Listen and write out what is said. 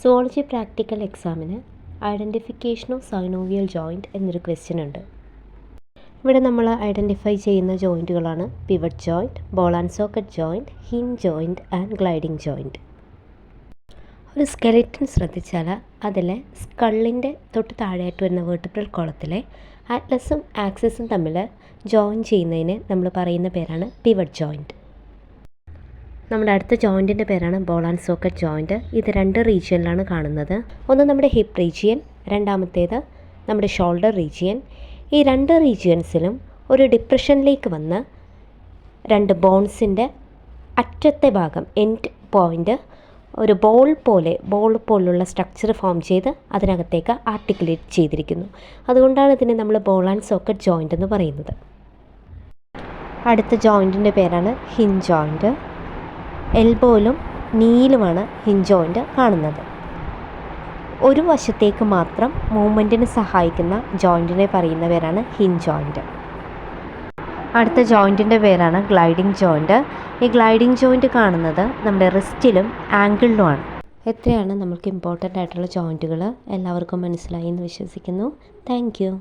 Zoology practical എക്സാമിന് identification of synovial joint എന്നൊരു question ഉണ്ട്. ഇവിടെ നമ്മൾ ഐഡൻറ്റിഫൈ ചെയ്യുന്ന ജോയിൻറ്റുകളാണ് pivot joint, ball and socket joint, hinge joint and gliding joint. ഒരു സ്കെലിറ്റൻ ശ്രദ്ധിച്ചാൽ അതിലെ സ്കള്ളിൻ്റെ തൊട്ട് താഴെയായിട്ട് വരുന്ന വെർട്ടിബ്രൽ കോളത്തിലെ അറ്റ്ലസും ആക്സിസും തമ്മിൽ ജോയിൻ ചെയ്യുന്നതിന് നമ്മൾ പറയുന്ന പേരാണ് പിവറ്റ് ജോയിൻറ്റ്. നമ്മുടെ അടുത്ത ജോയിൻറ്റിൻ്റെ പേരാണ് ബോൾ ആൻഡ് സോക്കറ്റ് ജോയിൻറ്റ്. ഇത് രണ്ട് റീജിയനിലാണ് കാണുന്നത്. ഒന്ന് നമ്മുടെ ഹിപ്പ് റീജിയൻ, രണ്ടാമത്തേത് നമ്മുടെ ഷോൾഡർ റീജിയൻ. ഈ രണ്ട് റീജിയൻസിലും ഒരു ഡിപ്രഷനിലേക്ക് വന്ന് രണ്ട് ബോൺസിൻ്റെ അറ്റത്തെ ഭാഗം എൻഡ് പോയിൻ്റ് ഒരു ബോൾ പോലുള്ള സ്ട്രക്ചർ ഫോം ചെയ്ത് അതിനകത്തേക്ക് ആർട്ടിക്കുലേറ്റ് ചെയ്തിരിക്കുന്നു. അതുകൊണ്ടാണ് ഇതിനെ നമ്മൾ ബോൾ ആൻഡ് സോക്കറ്റ് ജോയിൻ്റ് എന്ന് പറയുന്നത്. അടുത്ത ജോയിൻറ്റിൻ്റെ പേരാണ് ഹിഞ്ച് ജോയിൻറ്റ്. എൽബോയിലും നീയിലുമാണ് ഹിഞ്ച് ജോയിൻറ്റ് കാണുന്നത്. ഒരു വശത്തേക്ക് മാത്രം മൂവ്മെൻറ്റിന് സഹായിക്കുന്ന ജോയിൻറ്റിനെ പറയുന്ന പേരാണ് ഹിഞ്ച് ജോയിൻറ്റ്. അടുത്ത ജോയിൻറ്റിൻ്റെ പേരാണ് ഗ്ലൈഡിംഗ് ജോയിൻറ്റ്. ഈ ഗ്ലൈഡിംഗ് ജോയിൻറ്റ് കാണുന്നത് നമ്മുടെ റിസ്റ്റിലും ആങ്കിളിലുമാണ്. എത്രയാണ് നമുക്ക് ഇമ്പോർട്ടൻ്റ് ആയിട്ടുള്ള ജോയിൻറ്റുകൾ എല്ലാവർക്കും മനസ്സിലായി എന്ന് വിശ്വസിക്കുന്നു. Thank you.